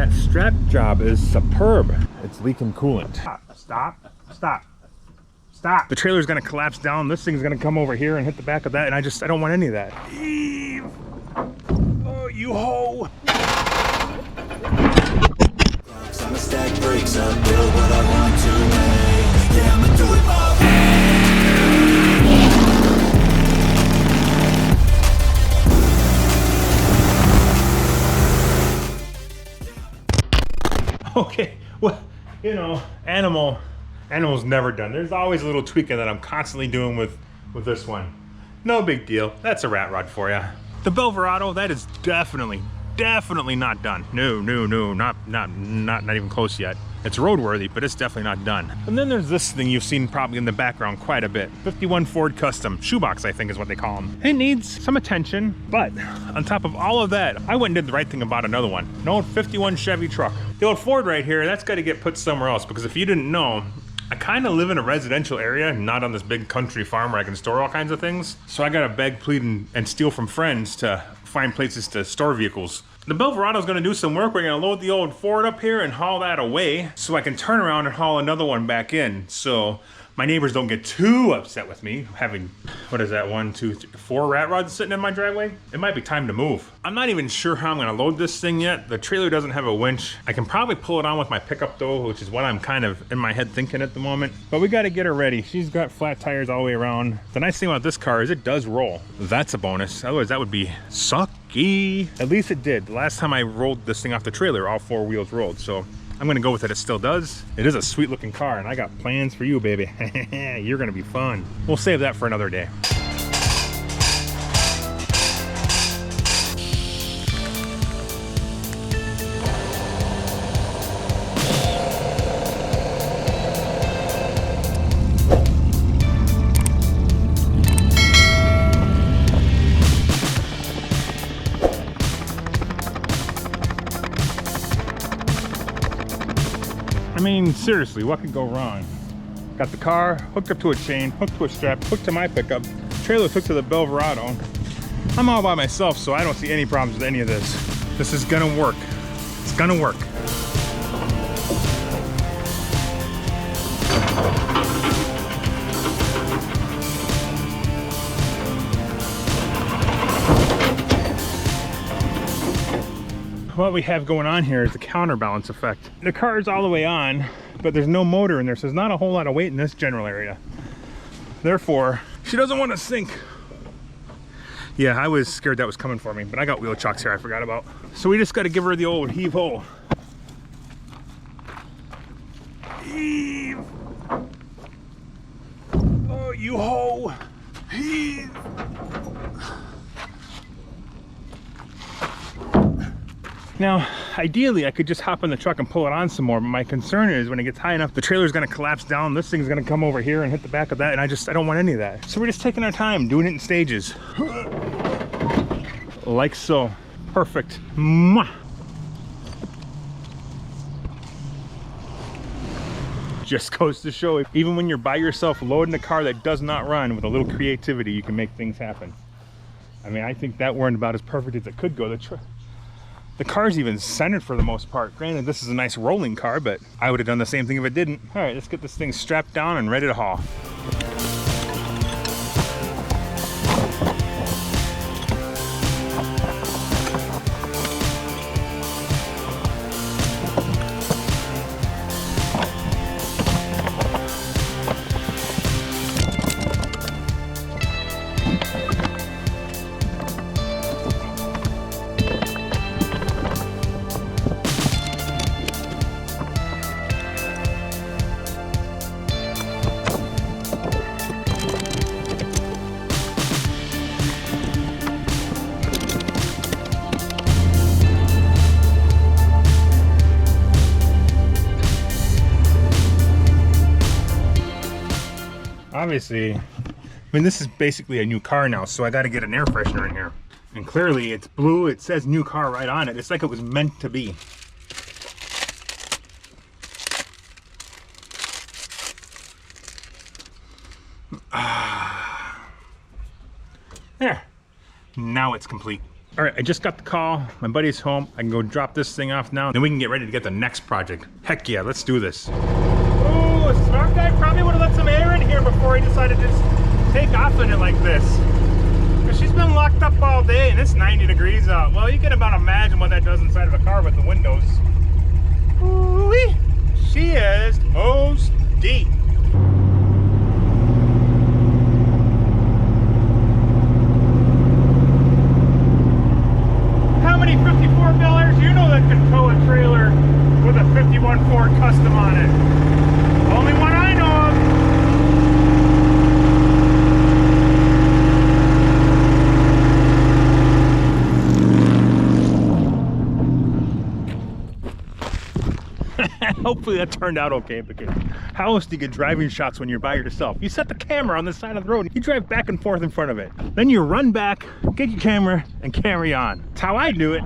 That strap job is superb. It's leaking coolant. Stop. The trailer's gonna collapse down. This thing's gonna come over here and hit the back of that, and I don't want any of that. Eve! Oh, you hoe! I'ma stack bricks up, build what I want to make. Yeah, I'ma do it my way. Okay, well, you know, animal's never done. There's always a little tweaking that I'm constantly doing with this one. No big deal. That's a rat rod for you. The Belvarado, that is definitely not done. No, not even close yet. It's roadworthy, but it's definitely not done. And then there's this thing you've seen probably in the background quite a bit. 51 Ford Custom shoebox, I think is what they call them. It needs some attention, but on top of all of that, I went and did the right thing about another one. An old 51 Chevy truck. The old Ford right here, that's got to get put somewhere else, because if you didn't know, I kind of live in a residential area, not on this big country farm where I can store all kinds of things. So I got to beg, plead, and steal from friends to find places to store vehicles. The Belvarado's gonna do some work. We're gonna load the old Ford up here and haul that away so I can turn around and haul another one back in. So my neighbors don't get too upset with me having, what is that, 1, 2, 3, 4 rat rods sitting in my driveway? It might be time to move. I'm not even sure how I'm gonna load this thing yet. The trailer doesn't have a winch. I can probably pull it on with my pickup though, which is what I'm kind of in my head thinking at the moment. But we gotta get her ready. She's got flat tires all the way around. The nice thing about this car is it does roll. That's a bonus. Otherwise that would be sucky. At least it did. The last time I rolled this thing off the trailer, all 4 wheels rolled. So I'm gonna go with it. It still does. It is a sweet looking car, and I got plans for you, baby. You're gonna be fun. We'll save that for another day. I mean, seriously, what could go wrong? Got the car hooked up to a chain, hooked to a strap, hooked to my pickup, trailer hooked to the Belvarado. I'm all by myself, so I don't see any problems with any of this. This is gonna work. It's gonna work. What we have going on here is the counterbalance effect. The car is all the way on, but there's no motor in there, so there's not a whole lot of weight in this general area. Therefore, she doesn't want to sink. Yeah, I was scared that was coming for me, but I got wheel chocks here I forgot about. So we just got to give her the old heave-ho. Heave! Oh, you hoe! Heave! Now, ideally, I could just hop in the truck and pull it on some more, but my concern is when it gets high enough, the trailer's gonna collapse down, this thing's gonna come over here and hit the back of that, and I don't want any of that. So we're just taking our time, doing it in stages. Like so. Perfect. Mwah. Just goes to show, even when you're by yourself loading a car that does not run, with a little creativity, you can make things happen. I mean, I think that went about as perfect as it could go. The car's even centered for the most part. Granted, this is a nice rolling car, but I would have done the same thing if it didn't. All right, let's get this thing strapped down and ready to haul. Obviously, I mean, this is basically a new car now, so I got to get an air freshener in here. And clearly it's blue, it says new car right on it. It's like it was meant to be. There, now it's complete. All right, I just got the call. My buddy's home. I can go drop this thing off now. Then we can get ready to get the next project. Heck yeah, let's do this. Oh, a smart guy probably would have let some air in here before he decided to just take off in it like this. Because she's been locked up all day and it's 90 degrees out. Well, you can about imagine what that does inside of a car with the windows. Ooh-wee. She is hose deep. How many 54 billers you know that can tow a trailer with a 51 Ford Custom on it? Only one I know of. Hopefully that turned out okay, because how else do you get driving shots when you're by yourself? You set the camera on the side of the road, you drive back and forth in front of it. Then you run back, get your camera, and carry on. That's how I do it.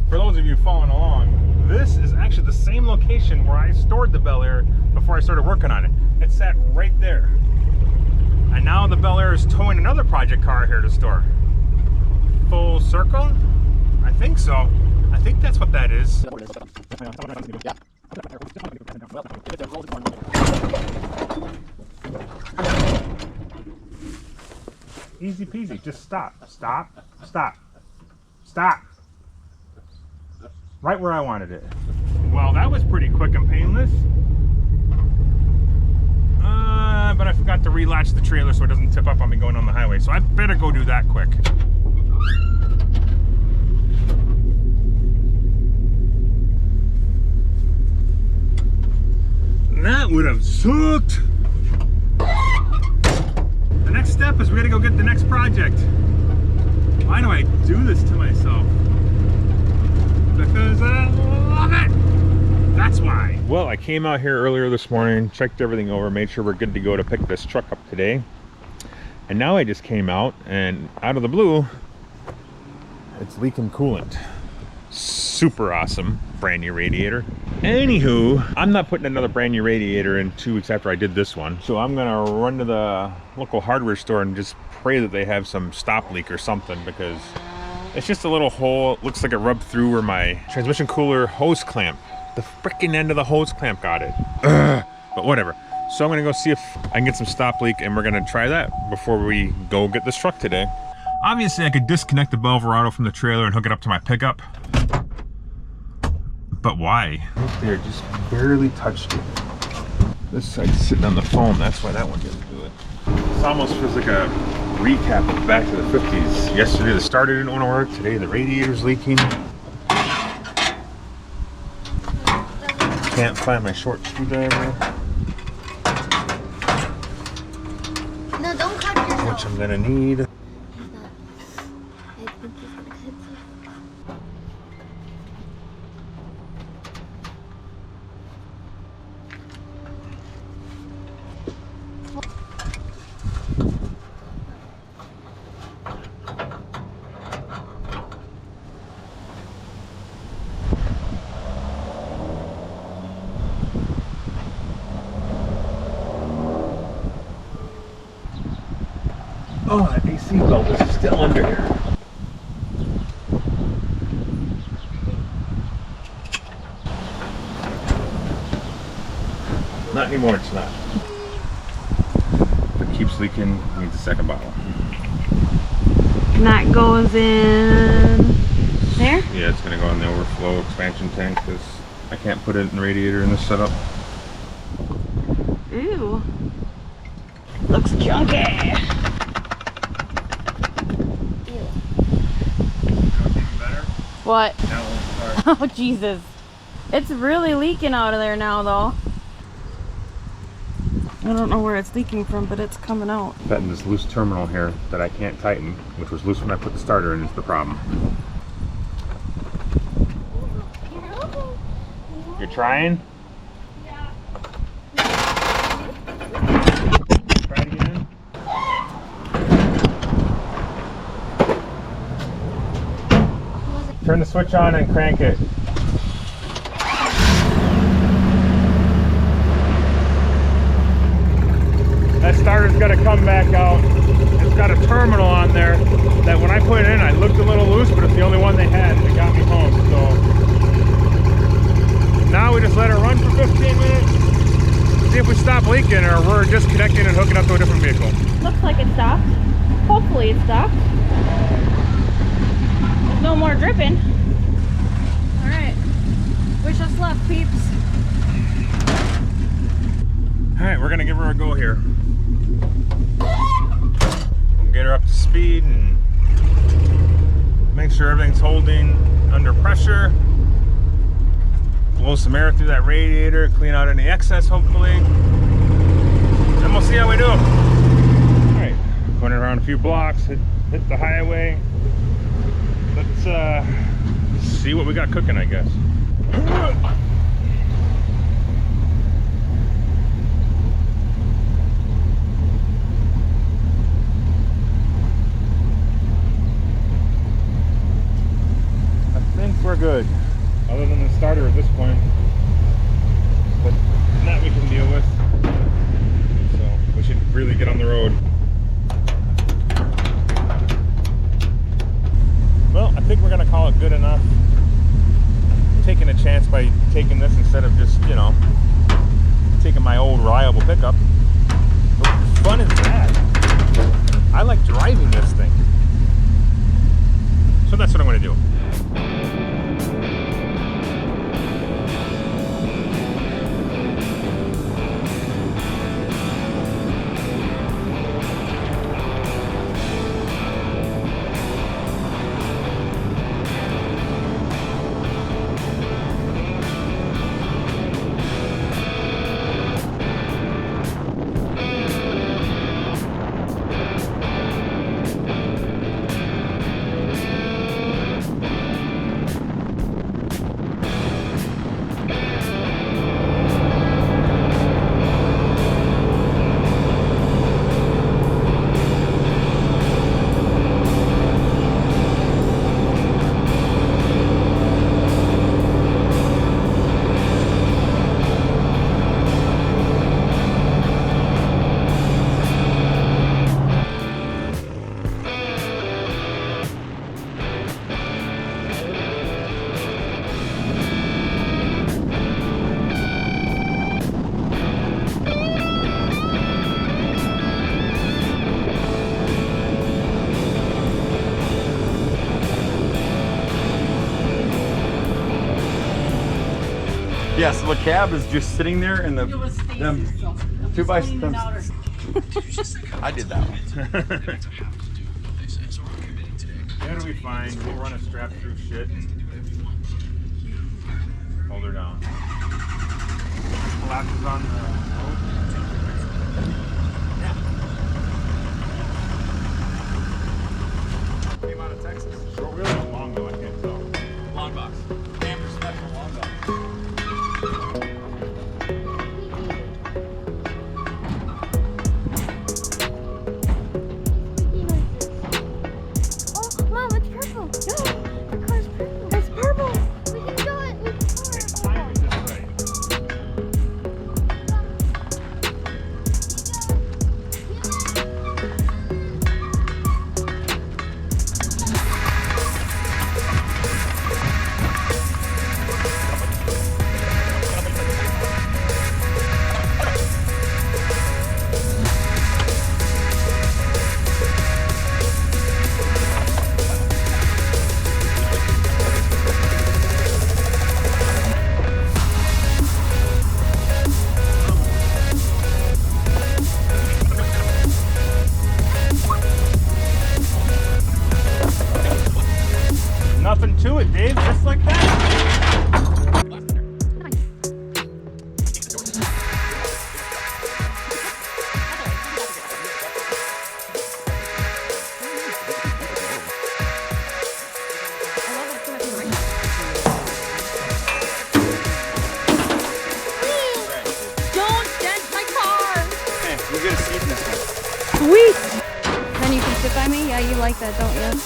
For those of you following along, this is actually the same location where I stored the Bel Air before I started working on it. It sat right there. And now the Bel Air is towing another project car here to store. Full circle? I think so. I think that's what that is. Easy peasy. Just stop. Stop. Stop. Stop. Right where I wanted it. Well, that was pretty quick and painless. But I forgot to relatch the trailer so it doesn't tip up on me going on the highway. So I better go do that quick. That would have sucked. The next step is we gotta go get the next project. Why do I do this to myself? Because I love it. That's why. Well, I came out here earlier this morning, checked everything over, made sure we're good to go to pick this truck up today. And now I just came out and out of the blue, it's leaking coolant. Super awesome. Brand new radiator. Anywho, I'm not putting another brand new radiator in 2 weeks after I did this one. So I'm gonna run to the local hardware store and just pray that they have some stop leak or something, because it's just a little hole. It looks like it rubbed through where my transmission cooler hose clamp, the freaking end of the hose clamp got it. Ugh. But whatever. So I'm gonna go see if I can get some stop leak, and we're gonna try that before we go get this truck today. Obviously I could disconnect the Belvarado from the trailer and hook it up to my pickup. But why? Right there, just barely touched it. This side's sitting on the foam, that's why that one didn't do it. This almost feels like a recap of back to the 50s. Yesterday the starter didn't want to work, today the radiator's leaking. Can't find my short screwdriver. No, don't cut yourself. Which I'm gonna need. Oh, that AC belt is still under here. Not anymore, it's not. If it keeps leaking, it needs a second bottle. And that goes in there? Yeah, it's gonna go in the overflow expansion tank because I can't put it in the radiator in this setup. Ooh. Looks junky. What? Oh, Jesus. It's really leaking out of there now, though. I don't know where it's leaking from, but it's coming out. Betting this loose terminal here that I can't tighten, which was loose when I put the starter in, is the problem. You're trying? Yeah. Try it again. Turn the switch on and crank it. starter's got to come back out. It's got a terminal on there that when I put it in, I looked a little loose, but it's the only one they had, and it got me home. So now we just let it run for 15 minutes, see if we stop leaking or we're disconnecting and hooking up to a different vehicle. Looks like it stopped. Hopefully it stopped. There's no more dripping. All right. Wish us luck, peeps. All right, we're gonna give her a go here. We'll get her up to speed and make sure everything's holding under pressure. Blow some air through that radiator, clean out any excess hopefully. Then we'll see how we do. All right, going around a few blocks, hit the highway. Let's see what we got cooking, I guess. I think we're good, other than the starter at this point, but that we can deal with. So we should really get on the road. Well, I think we're gonna call it good enough. Taking a chance by taking this instead of just, you know, taking my old reliable pickup. What fun is that? I like driving this thing. So that's what I'm gonna do. Yes, the cab is just sitting there and them 2x. I did that one. That'll be fine. We'll run a strap through shit and hold her down. Collapses on the road. Yeah. Came out of Texas. Short wheel or long wheel? I can't tell. Long box. Camper special long box. Nothing to it, Dave, just like that. Don't dent my car! Hey, you get a seat in this one. Sweet! Then you can sit by me? Yeah, you like that, don't you?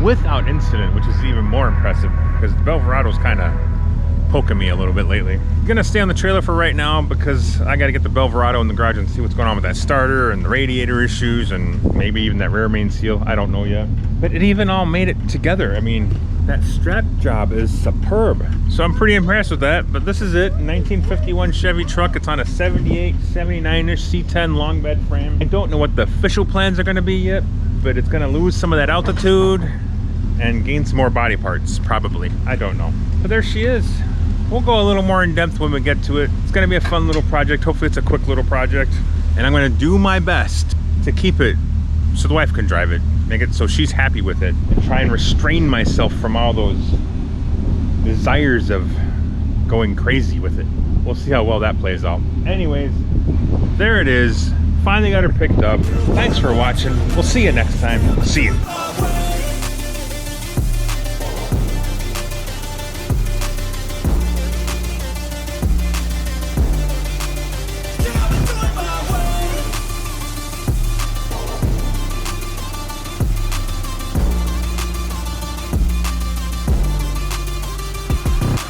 without incident, which is even more impressive because the Belvarado's kind of poking me a little bit lately. I'm gonna stay on the trailer for right now because I gotta get the Belvarado in the garage and see what's going on with that starter and the radiator issues and maybe even that rear main seal. I don't know yet. But it even all made it together. I mean, that strap job is superb. So I'm pretty impressed with that. But this is it, 1951 Chevy truck. It's on a 78, 79-ish C10 long bed frame. I don't know what the official plans are gonna be yet, but it's gonna lose some of that altitude and gain some more body parts, probably. I don't know. But there she is. We'll go a little more in depth when we get to it. It's gonna be a fun little project. Hopefully it's a quick little project. And I'm gonna do my best to keep it so the wife can drive it. Make it so she's happy with it. And try and restrain myself from all those desires of going crazy with it. We'll see how well that plays out. Anyways, there it is. Finally got her picked up. Thanks for watching. We'll see you next time. See you.